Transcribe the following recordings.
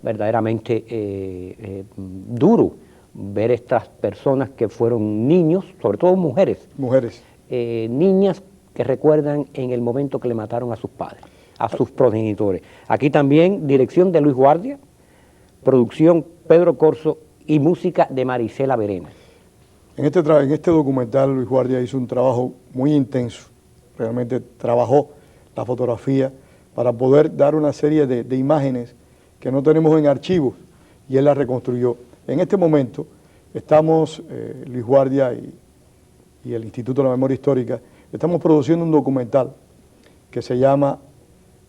verdaderamente duro ver estas personas que fueron niños, sobre todo mujeres, niñas que recuerdan en el momento que le mataron a sus padres, a sus progenitores. Aquí también dirección de Luis Guardia, producción Pedro Corso y música de Marisela Verena. En este documental Luis Guardia hizo un trabajo muy intenso, realmente trabajó la fotografía para poder dar una serie de imágenes que no tenemos en archivos y él las reconstruyó. En este momento estamos, Luis Guardia y el Instituto de la Memoria Histórica, estamos produciendo un documental que se llama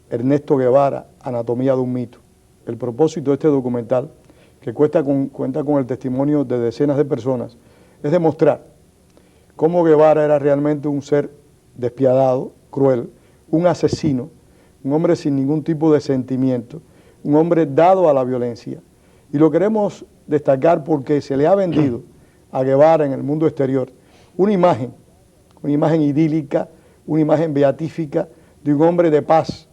Ernesto Guevara, Anatomía de un mito. El propósito de este documental, que cuenta con el testimonio de decenas de personas, es demostrar cómo Guevara era realmente un ser despiadado, cruel, un asesino, un hombre sin ningún tipo de sentimiento, un hombre dado a la violencia. Y lo queremos destacar porque se le ha vendido a Guevara en el mundo exterior una imagen idílica, una imagen beatífica de un hombre de paz.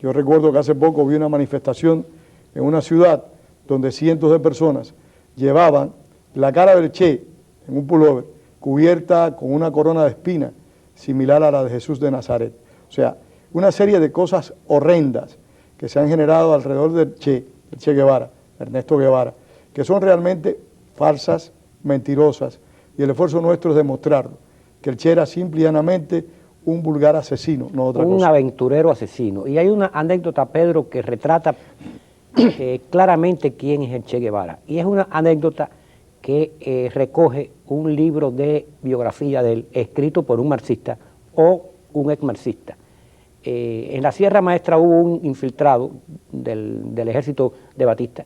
Yo recuerdo que hace poco vi una manifestación en una ciudad donde cientos de personas llevaban la cara del Che en un pullover cubierta con una corona de espinas similar a la de Jesús de Nazaret. O sea, una serie de cosas horrendas que se han generado alrededor del Che Guevara, Ernesto Guevara, que son realmente falsas, mentirosas, y el esfuerzo nuestro es demostrarlo, que el Che era simple y llanamente un vulgar asesino, no otra cosa. Un aventurero asesino. Y hay una anécdota, Pedro, que retrata claramente quién es el Che Guevara, y es una anécdota que recoge un libro de biografía de él, escrito por un marxista o un ex marxista. En la Sierra Maestra hubo un infiltrado del ejército de Batista,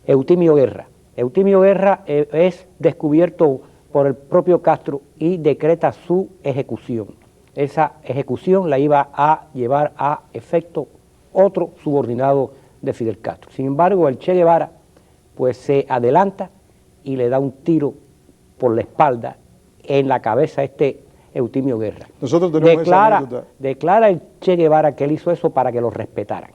Eutimio Guerra. Eutimio Guerra es descubierto por el propio Castro y decreta su ejecución. Esa ejecución la iba a llevar a efecto otro subordinado de Fidel Castro. Sin embargo, el Che Guevara pues se adelanta y le da un tiro por la espalda en la cabeza a este Eutimio Guerra. Nosotros tenemos declara el Che Guevara que él hizo eso para que lo respetaran.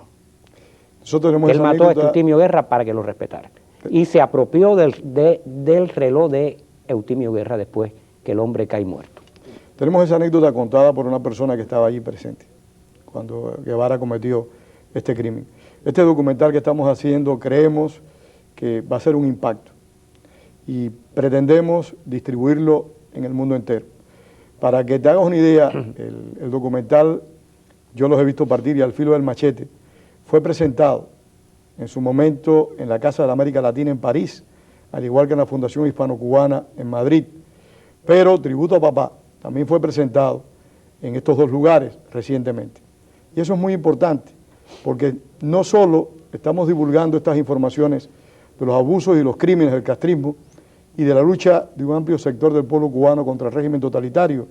Nosotros tenemos él mató a Eutimio Guerra para que lo respetaran. Y se apropió del reloj de Eutimio Guerra después que el hombre cae muerto. Tenemos esa anécdota contada por una persona que estaba allí presente cuando Guevara cometió este crimen. Este documental que estamos haciendo creemos que va a ser un impacto y pretendemos distribuirlo en el mundo entero. Para que te hagas una idea, el documental, yo los he visto partir y al filo del machete, fue presentado en su momento en la Casa de la América Latina en París, al igual que en la Fundación Hispano-Cubana en Madrid. Pero Tributo a Papá también fue presentado en estos dos lugares recientemente. Y eso es muy importante, porque no solo estamos divulgando estas informaciones de los abusos y los crímenes del castrismo y de la lucha de un amplio sector del pueblo cubano contra el régimen totalitario,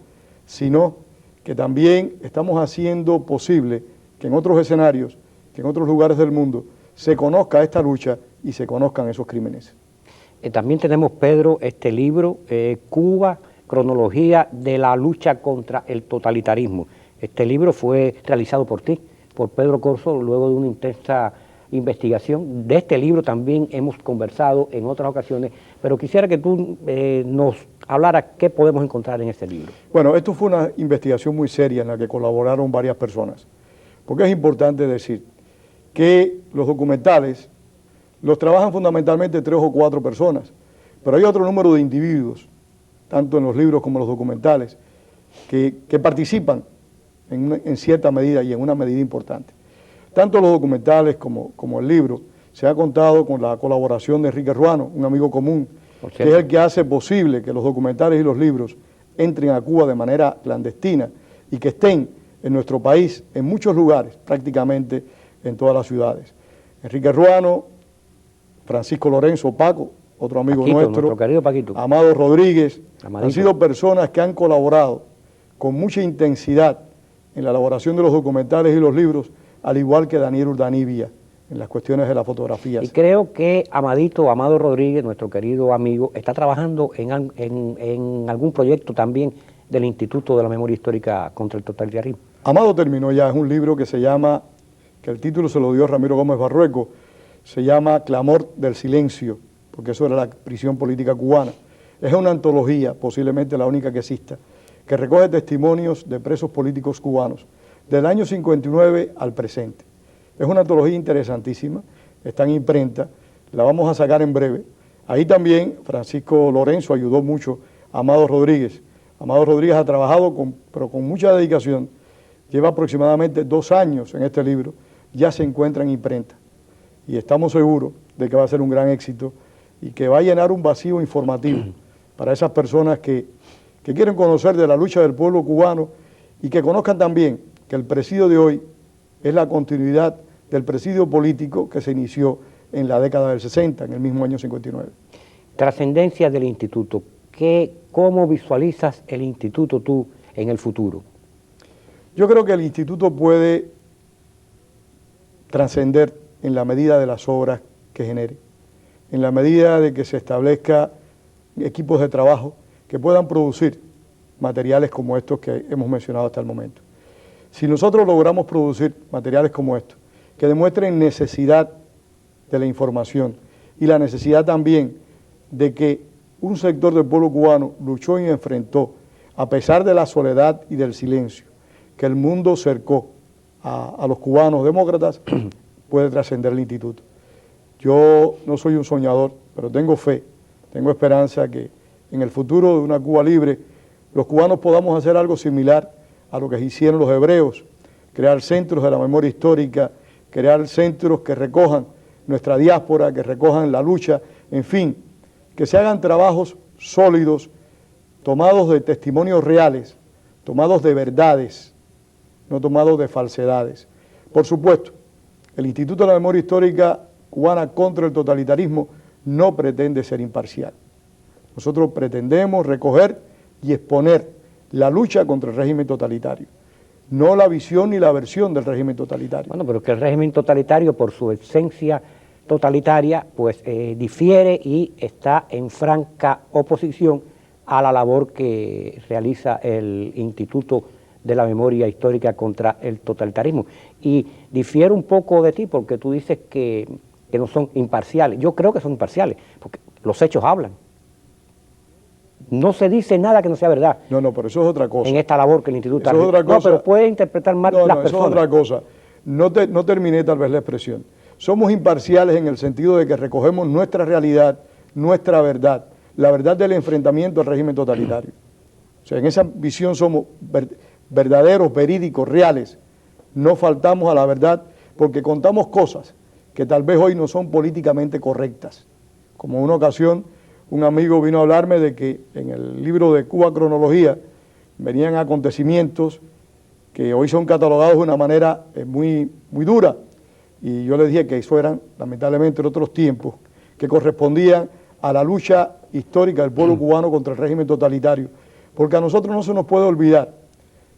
sino que también estamos haciendo posible que en otros escenarios, que en otros lugares del mundo, se conozca esta lucha y se conozcan esos crímenes. También tenemos, Pedro, este libro, Cuba, cronología de la lucha contra el totalitarismo. Este libro fue realizado por ti, por Pedro Corso, luego de una intensa investigación. De este libro también hemos conversado en otras ocasiones, pero quisiera que tú nos hablaras qué podemos encontrar en este libro. Bueno, esto fue una investigación muy seria en la que colaboraron varias personas, porque es importante decir que los documentales los trabajan fundamentalmente 3 o 4 personas, pero hay otro número de individuos, tanto en los libros como en los documentales, que participan en cierta medida y en una medida importante. Tanto los documentales como el libro se ha contado con la colaboración de Enrique Ruano, un amigo común, que es el que hace posible que los documentales y los libros entren a Cuba de manera clandestina y que estén en nuestro país, en muchos lugares, prácticamente en todas las ciudades. Enrique Ruano, Francisco Lorenzo, Paco, otro amigo nuestro querido Paquito, Amado Rodríguez, Amadito. Han sido personas que han colaborado con mucha intensidad en la elaboración de los documentales y los libros, al igual que Daniel Urdanibia en las cuestiones de las fotografías. Y creo que Amado Rodríguez, nuestro querido amigo, está trabajando en algún proyecto también del Instituto de la Memoria Histórica contra el Totalitarismo. Amado terminó ya, es un libro que se llama que el título se lo dio Ramiro Gómez Barrueco, se llama Clamor del Silencio, porque eso era la prisión política cubana. Es una antología, posiblemente la única que exista, que recoge testimonios de presos políticos cubanos del año 59 al presente. Es una antología interesantísima, está en imprenta, la vamos a sacar en breve. Ahí también Francisco Lorenzo ayudó mucho a Amado Rodríguez. Amado Rodríguez ha trabajado, pero con mucha dedicación, lleva aproximadamente 2 años en este libro, ya se encuentra en imprenta. Y estamos seguros de que va a ser un gran éxito y que va a llenar un vacío informativo para esas personas que quieren conocer de la lucha del pueblo cubano y que conozcan también que el presidio de hoy es la continuidad del presidio político que se inició en la década del 60, en el mismo año 59. Trascendencia del instituto. ¿Cómo visualizas el instituto tú en el futuro? Yo creo que el instituto puede trascender en la medida de las obras que genere, en la medida de que se establezca equipos de trabajo que puedan producir materiales como estos que hemos mencionado hasta el momento. Si nosotros logramos producir materiales como estos, que demuestren necesidad de la información y la necesidad también de que un sector del pueblo cubano luchó y enfrentó, a pesar de la soledad y del silencio, que el mundo cercó a los cubanos demócratas, puede trascender el instituto. Yo no soy un soñador, pero tengo fe, tengo esperanza que en el futuro de una Cuba libre, los cubanos podamos hacer algo similar a lo que hicieron los hebreos, crear centros de la memoria histórica, crear centros que recojan nuestra diáspora, que recojan la lucha, en fin, que se hagan trabajos sólidos, tomados de testimonios reales, tomados de verdades, no tomados de falsedades. Por supuesto, el Instituto de la Memoria Histórica Cubana contra el Totalitarismo no pretende ser imparcial. Nosotros pretendemos recoger y exponer la lucha contra el régimen totalitario, no la visión ni la versión del régimen totalitario. Bueno, pero que el régimen totalitario, por su esencia totalitaria, pues difiere y está en franca oposición a la labor que realiza el Instituto de la Memoria Histórica contra el Totalitarismo. Y difiere un poco de ti porque tú dices que no son imparciales. Yo creo que son imparciales, porque los hechos hablan. No se dice nada que no sea verdad. No, pero eso es otra cosa. En esta labor que el Instituto... Eso es otra cosa. No, pero puede interpretar mal las personas. Eso es otra cosa. No terminé tal vez la expresión. Somos imparciales en el sentido de que recogemos nuestra realidad, nuestra verdad, la verdad del enfrentamiento al régimen totalitario. O sea, en esa visión somos verdaderos, verídicos, reales. No faltamos a la verdad porque contamos cosas que tal vez hoy no son políticamente correctas. Como en una ocasión un amigo vino a hablarme de que en el libro de Cuba Cronología venían acontecimientos que hoy son catalogados de una manera muy dura. Y yo le dije que eso eran, lamentablemente, en otros tiempos, que correspondían a la lucha histórica del pueblo cubano contra el régimen totalitario. Porque a nosotros no se nos puede olvidar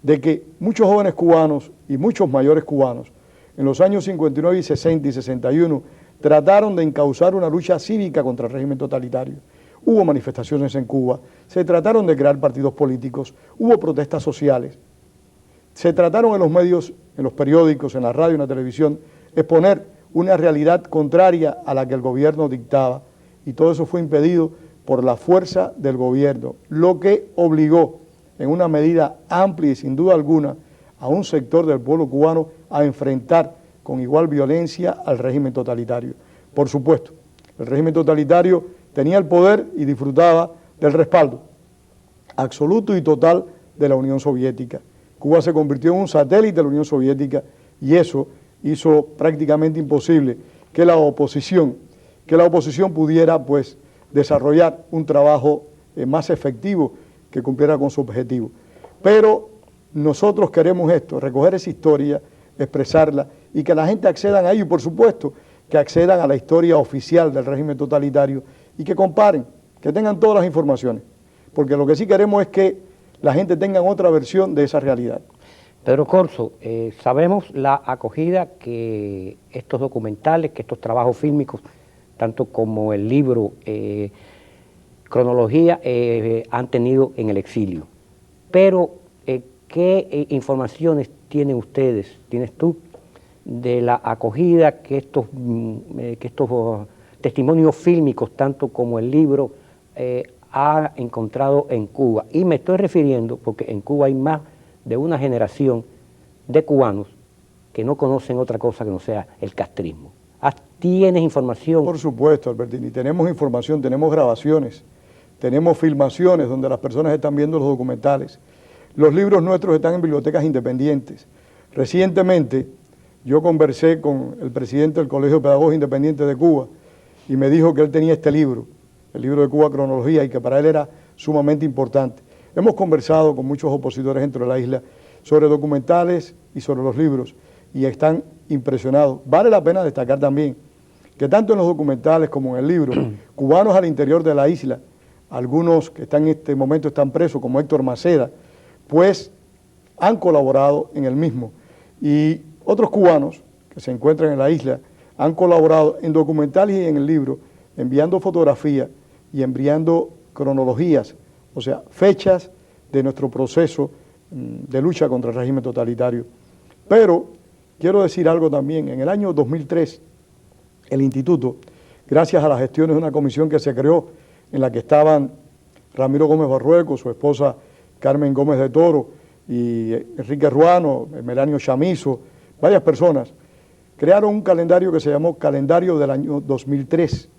de que muchos jóvenes cubanos y muchos mayores cubanos, en los años 59 y 60 y 61, trataron de encauzar una lucha cívica contra el régimen totalitario. Hubo manifestaciones en Cuba, se trataron de crear partidos políticos, hubo protestas sociales, se trataron en los medios, en los periódicos, en la radio, en la televisión, exponer una realidad contraria a la que el gobierno dictaba, y todo eso fue impedido por la fuerza del gobierno, lo que obligó en una medida amplia y sin duda alguna a un sector del pueblo cubano a enfrentar con igual violencia al régimen totalitario. Por supuesto, el régimen totalitario tenía el poder y disfrutaba del respaldo absoluto y total de la Unión Soviética. Cuba se convirtió en un satélite de la Unión Soviética y eso hizo prácticamente imposible que la oposición pudiera pues desarrollar un trabajo más efectivo que cumpliera con su objetivo. Pero nosotros queremos esto, recoger esa historia, expresarla y que la gente acceda a ello y por supuesto que accedan a la historia oficial del régimen totalitario y que comparen, que tengan todas las informaciones, porque lo que sí queremos es que la gente tenga otra versión de esa realidad. Pedro Corzo, sabemos la acogida que estos documentales, que estos trabajos fílmicos, tanto como el libro Cronología, han tenido en el exilio. Pero, ¿qué informaciones tienen ustedes, tienes tú, de la acogida que estos testimonios fílmicos, tanto como el libro, ha encontrado en Cuba. Y me estoy refiriendo porque en Cuba hay más de una generación de cubanos que no conocen otra cosa que no sea el castrismo. ¿Tienes información? Por supuesto, Albertini, tenemos información, tenemos grabaciones, tenemos filmaciones donde las personas están viendo los documentales. Los libros nuestros están en bibliotecas independientes. Recientemente yo conversé con el presidente del Colegio de Pedagogos Independientes de Cuba y me dijo que él tenía este libro, el libro de Cuba Cronología, y que para él era sumamente importante. Hemos conversado con muchos opositores dentro de la isla sobre documentales y sobre los libros y están impresionados. Vale la pena destacar también que tanto en los documentales como en el libro, cubanos al interior de la isla, algunos que en este momento están presos, como Héctor Maceda, pues han colaborado en el mismo. Y otros cubanos que se encuentran en la isla han colaborado en documentales y en el libro, enviando fotografías y enviando cronologías, o sea, fechas de nuestro proceso de lucha contra el régimen totalitario. Pero quiero decir algo también, en el año 2003, el instituto, gracias a las gestiones de una comisión que se creó, en la que estaban Ramiro Gómez Barrueco, su esposa Carmen Gómez de Toro, y Enrique Ruano, Melanio Chamizo, varias personas, crearon un calendario que se llamó Calendario del año 2003.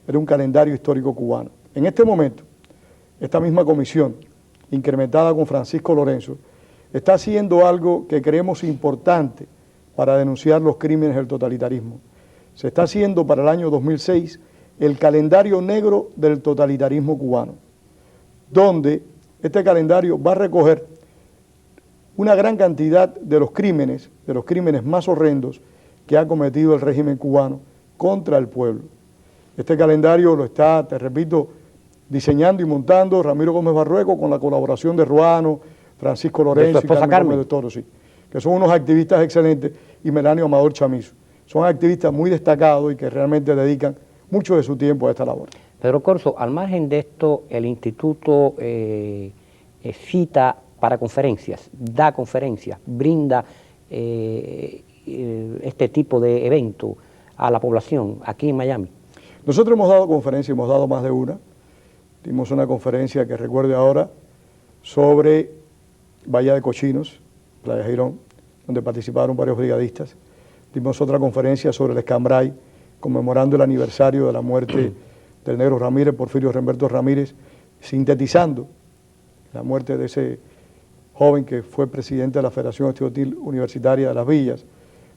Era un calendario histórico cubano. En este momento, esta misma comisión, incrementada con Francisco Lorenzo, está haciendo algo que creemos importante para denunciar los crímenes del totalitarismo. Se está haciendo para el año 2006 el calendario negro del totalitarismo cubano, donde este calendario va a recoger una gran cantidad de los crímenes más horrendos que ha cometido el régimen cubano contra el pueblo. Este calendario lo está, te repito, diseñando y montando Ramiro Gómez Barrueco con la colaboración de Ruano, Francisco Lorenzo y Carmen Gómez de Toro, sí, que son unos activistas excelentes, y Melanio Amador Chamizo. Son activistas muy destacados y que realmente dedican mucho de su tiempo a esta labor. Pedro Corzo, al margen de esto, el instituto cita para conferencias, da conferencias, brinda este tipo de evento a la población aquí en Miami. Nosotros hemos dado conferencias, hemos dado más de una. Dimos una conferencia que recuerde ahora sobre Bahía de Cochinos, Playa Girón, donde participaron varios brigadistas. Dimos otra conferencia sobre el Escambray, conmemorando el aniversario de la muerte del negro Ramírez, Porfirio Remberto Ramírez, sintetizando la muerte de ese joven que fue presidente de la Federación Estudiantil Universitaria de las Villas.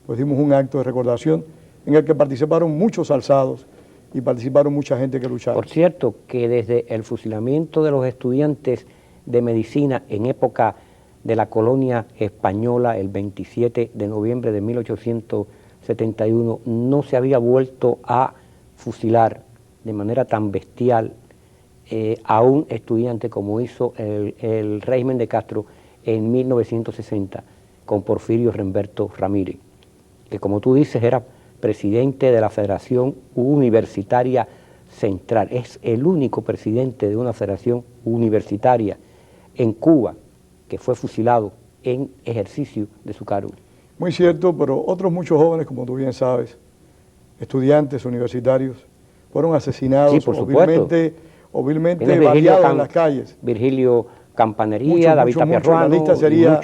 Pues dimos un acto de recordación en el que participaron muchos alzados y participaron mucha gente que luchaba. Por cierto, que desde el fusilamiento de los estudiantes de medicina en época de la colonia española, el 27 de noviembre de 1871, no se había vuelto a fusilar de manera tan bestial a un estudiante como hizo el régimen de Castro en 1960 con Porfirio Remberto Ramírez, que como tú dices era presidente de la Federación Universitaria Central. Es el único presidente de una federación universitaria en Cuba que fue fusilado en ejercicio de su cargo. Muy cierto, pero otros muchos jóvenes, como tú bien sabes, estudiantes universitarios, fueron asesinados, sí, por ovilmente variados en las calles. Virgilio Campanería, David Tapia Ruano,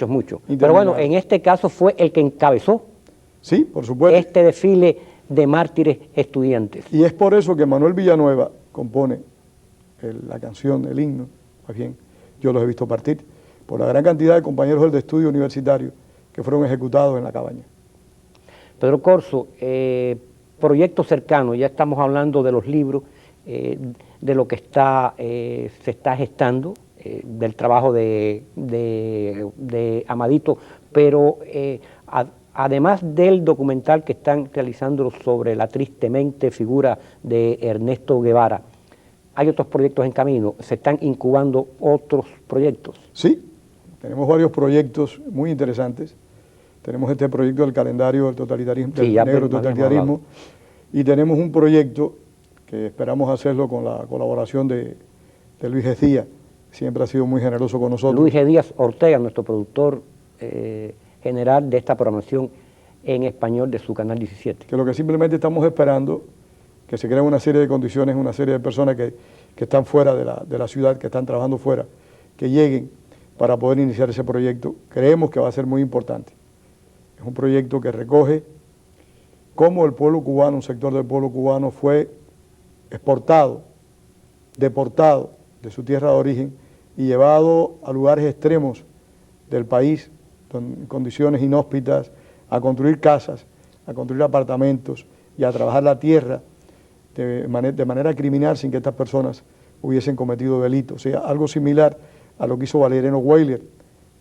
muchos. Pero bueno, en este caso fue el que encabezó, sí, por supuesto, este desfile de mártires estudiantes. Y es por eso que Manuel Villanueva compone la canción, el himno, más bien, yo los he visto partir, por la gran cantidad de compañeros del estudio universitario que fueron ejecutados en la cabaña. Pedro Corzo, proyectos cercanos, ya estamos hablando de los libros, de lo que se está gestando, del trabajo de Amadito, pero además del documental que están realizando sobre la tristemente figura de Ernesto Guevara, ¿hay otros proyectos en camino? ¿Se están incubando otros proyectos? Sí, tenemos varios proyectos muy interesantes. Tenemos este proyecto del calendario del totalitarismo, sí, del negro totalitarismo, y tenemos un proyecto que esperamos hacerlo con la colaboración de Luis G. Díaz, siempre ha sido muy generoso con nosotros. Luis G. Díaz Ortega, nuestro productor general de esta programación en español de su Canal 17. Que lo que simplemente estamos esperando, que se creen una serie de condiciones, una serie de personas que están fuera de la ciudad, que están trabajando fuera, que lleguen para poder iniciar ese proyecto. Creemos que va a ser muy importante. Es un proyecto que recoge cómo el pueblo cubano, un sector del pueblo cubano fue exportado, deportado de su tierra de origen y llevado a lugares extremos del país, en condiciones inhóspitas, a construir casas, a construir apartamentos y a trabajar la tierra de manera criminal sin que estas personas hubiesen cometido delitos. O sea, algo similar a lo que hizo Valeriano Weyler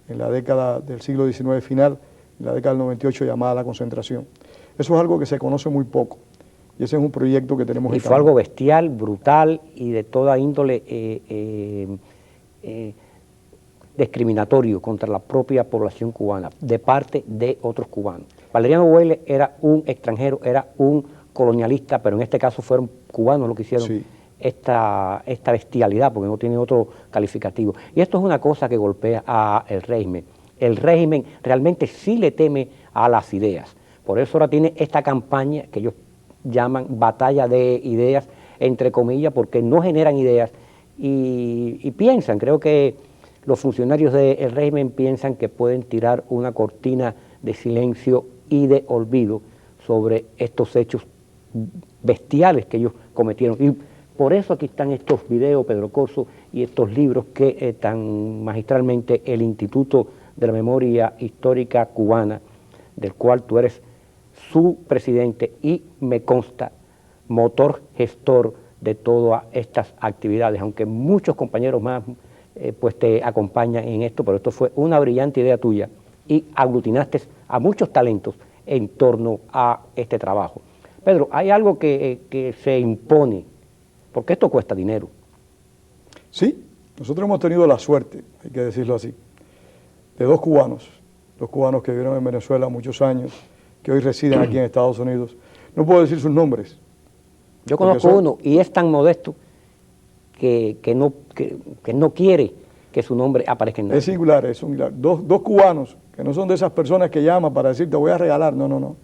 en la década del siglo XIX final, en la década del 98 llamada la concentración. Eso es algo que se conoce muy poco y ese es un proyecto que tenemos. Y fue algo bestial, brutal y de toda índole discriminatorio contra la propia población cubana, de parte de otros cubanos. Valeriano Weyler era un extranjero, era un colonialista, pero en este caso fueron cubanos los que hicieron sí. esta bestialidad, porque no tiene otro calificativo. Y esto es una cosa que golpea al régimen. El régimen realmente sí le teme a las ideas. Por eso ahora tiene esta campaña que ellos llaman batalla de ideas, entre comillas, porque no generan ideas y piensan, creo que los funcionarios del régimen piensan que pueden tirar una cortina de silencio y de olvido sobre estos hechos bestiales que ellos cometieron. Y por eso aquí están estos videos, Pedro Corso, y estos libros que tan magistralmente el Instituto de la Memoria Histórica Cubana, del cual tú eres su presidente y me consta motor gestor de todas estas actividades, aunque muchos compañeros más pues te acompañan en esto, pero esto fue una brillante idea tuya y aglutinaste a muchos talentos en torno a este trabajo. Pedro, hay algo que se impone, porque esto cuesta dinero. Sí, nosotros hemos tenido la suerte, hay que decirlo así, de dos cubanos que vivieron en Venezuela muchos años, que hoy residen aquí en Estados Unidos. No puedo decir sus nombres. Yo conozco uno y es tan modesto que no quiere que su nombre aparezca en nada. Es singular, es singular. Dos cubanos que no son de esas personas que llaman para decir te voy a regalar, no.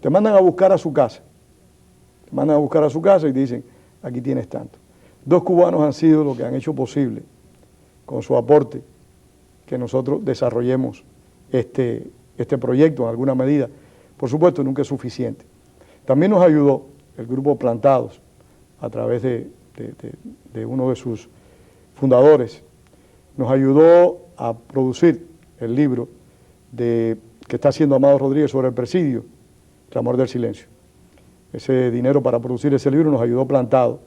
Te mandan a buscar a su casa. Te mandan a buscar a su casa y te dicen, aquí tienes tanto. Dos cubanos han sido los que han hecho posible, con su aporte, que nosotros desarrollemos este proyecto en alguna medida. Por supuesto, nunca es suficiente. También nos ayudó el grupo Plantados, a través de uno de sus fundadores, nos ayudó a producir el libro que está haciendo Amado Rodríguez sobre el presidio, Clamor del Silencio. Ese dinero para producir ese libro nos ayudó Plantado,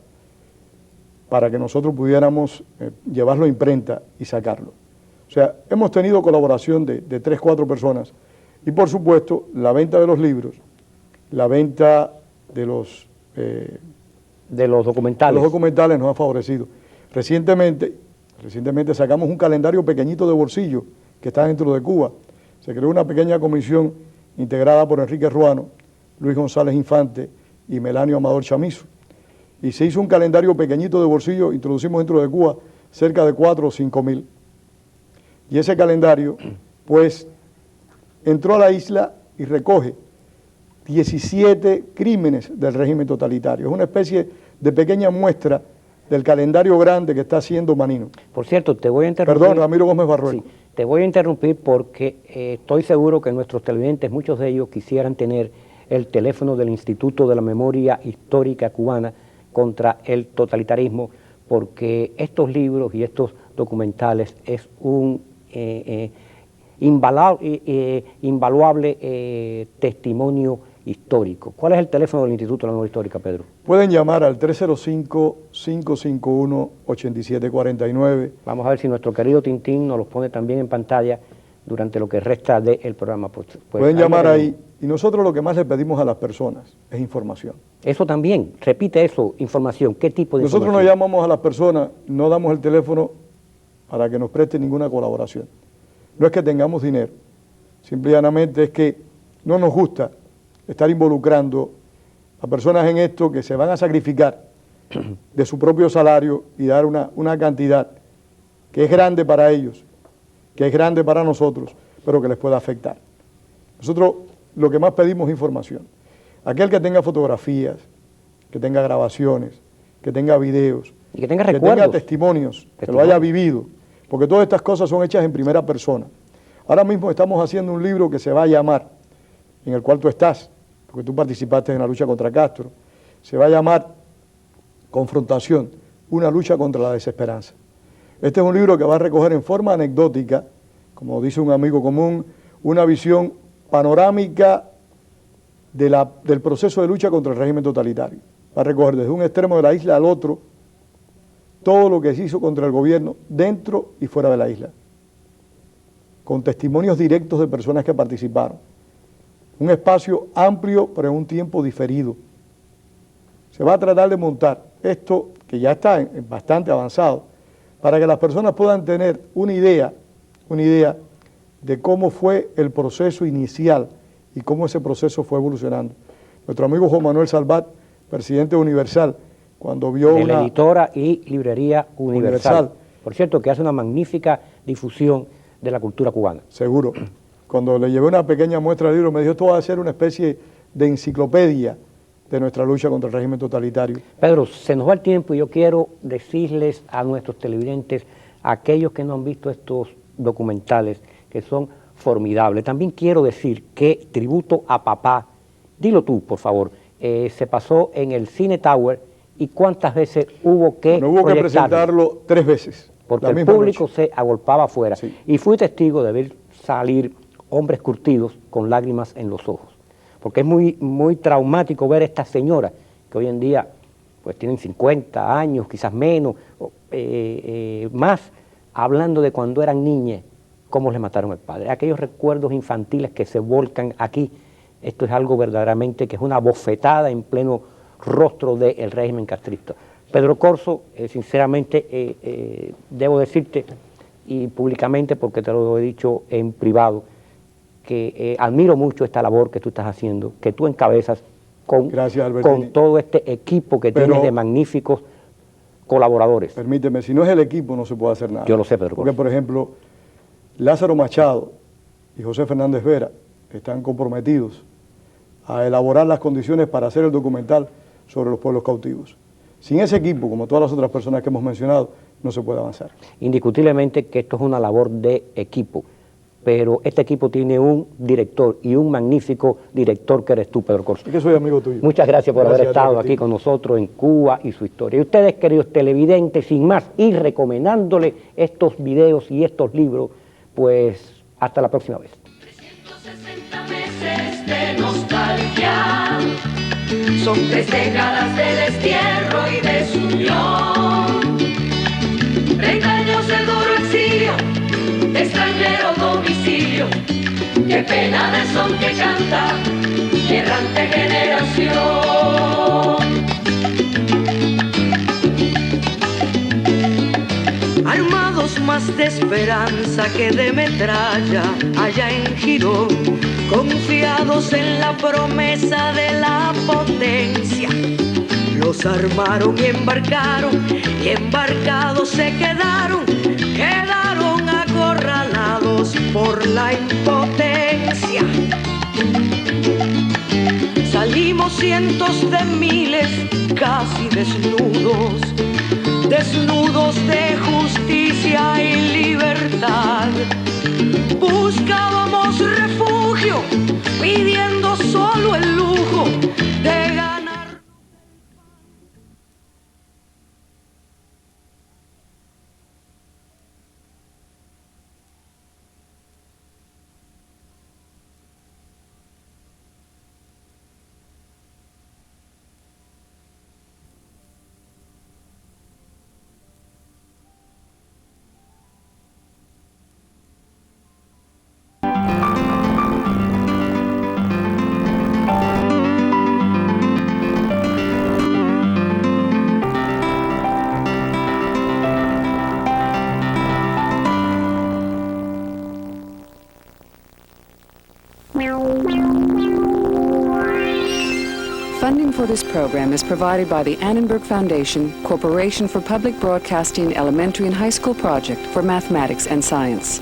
para que nosotros pudiéramos llevarlo a imprenta y sacarlo. O sea, hemos tenido colaboración de 3, 4 personas y por supuesto la venta de los libros, la venta de los documentales. Los documentales nos ha favorecido. Recientemente sacamos un calendario pequeñito de bolsillo que está dentro de Cuba. Se creó una pequeña comisión integrada por Enrique Ruano, Luis González Infante y Melanio Amador Chamizo. Y se hizo un calendario pequeñito de bolsillo, introducimos dentro de Cuba cerca de 4 o 5 mil. Y ese calendario, pues, entró a la isla y recoge 17 crímenes del régimen totalitario. Es una especie de pequeña muestra del calendario grande que está haciendo Manino. Por cierto, te voy a interrumpir. Perdón, Ramiro Gómez Barrueco. Sí, te voy a interrumpir porque estoy seguro que nuestros televidentes, muchos de ellos, quisieran tener el teléfono del Instituto de la Memoria Histórica Cubana contra el totalitarismo, porque estos libros y estos documentales es un invaluable testimonio histórico. ¿Cuál es el teléfono del Instituto de la Memoria Histórica, Pedro? Pueden llamar al 305-551-8749. Vamos a ver si nuestro querido Tintín nos los pone también en pantalla durante lo que resta del programa. Pues, pueden llamar ahí y nosotros lo que más le pedimos a las personas es información. Eso también, repite eso, información. ¿Qué tipo de información? Nosotros no llamamos a las personas, no damos el teléfono para que nos presten ninguna colaboración. No es que tengamos dinero, simplemente es que no nos gusta estar involucrando a personas en esto que se van a sacrificar de su propio salario y dar una cantidad que es grande para ellos, que es grande para nosotros, pero que les pueda afectar. Nosotros lo que más pedimos es información. Aquel que tenga fotografías, que tenga grabaciones, que tenga videos, y que tenga que recuerdos, tenga testimonios, que lo haya vivido, porque todas estas cosas son hechas en primera persona. Ahora mismo estamos haciendo un libro que se va a llamar, en el cual tú estás, porque tú participaste en la lucha contra Castro, se va a llamar Confrontación, una lucha contra la desesperanza. Este es un libro que va a recoger en forma anecdótica, como dice un amigo común, una visión panorámica del proceso de lucha contra el régimen totalitario. Va a recoger desde un extremo de la isla al otro todo lo que se hizo contra el gobierno dentro y fuera de la isla, con testimonios directos de personas que participaron. Un espacio amplio, pero en un tiempo diferido. Se va a tratar de montar esto, que ya está bastante avanzado, para que las personas puedan tener una idea de cómo fue el proceso inicial y cómo ese proceso fue evolucionando. Nuestro amigo Juan Manuel Salvat, presidente de Universal, cuando vio de una la editora y librería Universal, por cierto, que hace una magnífica difusión de la cultura cubana. Seguro. Cuando le llevé una pequeña muestra del libro, me dijo, esto va a ser una especie de enciclopedia de nuestra lucha contra el régimen totalitario. Pedro, se nos va el tiempo y yo quiero decirles a nuestros televidentes, a aquellos que no han visto estos documentales, que son formidables. También quiero decir que Tributo a Papá, dilo tú, por favor, se pasó en el Cine Tower y cuántas veces hubo que presentarlo 3 veces. Porque el público se agolpaba afuera. Sí. Y fui testigo de ver salir hombres curtidos con lágrimas en los ojos. Porque es muy traumático ver a estas señoras que hoy en día pues tienen 50 años, quizás menos, más, hablando de cuando eran niñas, cómo les mataron al padre. Aquellos recuerdos infantiles que se volcan aquí, esto es algo verdaderamente que es una bofetada en pleno rostro del régimen castrista. Pedro Corzo, sinceramente, debo decirte, y públicamente, porque te lo he dicho en privado, que admiro mucho esta labor que tú estás haciendo, que tú encabezas con todo este equipo que tienes de magníficos colaboradores. Permíteme, si no es el equipo no se puede hacer nada. Yo lo sé, Pedro Corzo. Porque, por ejemplo, Lázaro Machado y José Fernández Vera están comprometidos a elaborar las condiciones para hacer el documental sobre los pueblos cautivos. Sin ese equipo, como todas las otras personas que hemos mencionado, no se puede avanzar. Indiscutiblemente que esto es una labor de equipo, pero este equipo tiene un director y un magnífico director que eres tú, Pedro Corzo. Y que soy amigo tuyo. Muchas gracias por haber estado aquí con nosotros en Cuba y su historia. Y ustedes, queridos televidentes, sin más, y recomendándole estos videos y estos libros, pues hasta la próxima vez. 360 meses de nostalgia, son 3 décadas de destierro y desunión, 30 años de duro exilio, extranjero domicilio, qué pena de son que canta mi errante generación. Armados más de esperanza que de metralla, allá en Girón, confiados en la promesa de la potencia, los armaron y embarcados se quedaron acorralados por la impotencia. Salimos cientos de miles, casi desnudos de justicia y libertad. Buscábamos refugio, pidiendo solo el lujo de ganar. Funding for this program is provided by the Annenberg Foundation, Corporation for Public Broadcasting Elementary and High School Project for Mathematics and Science.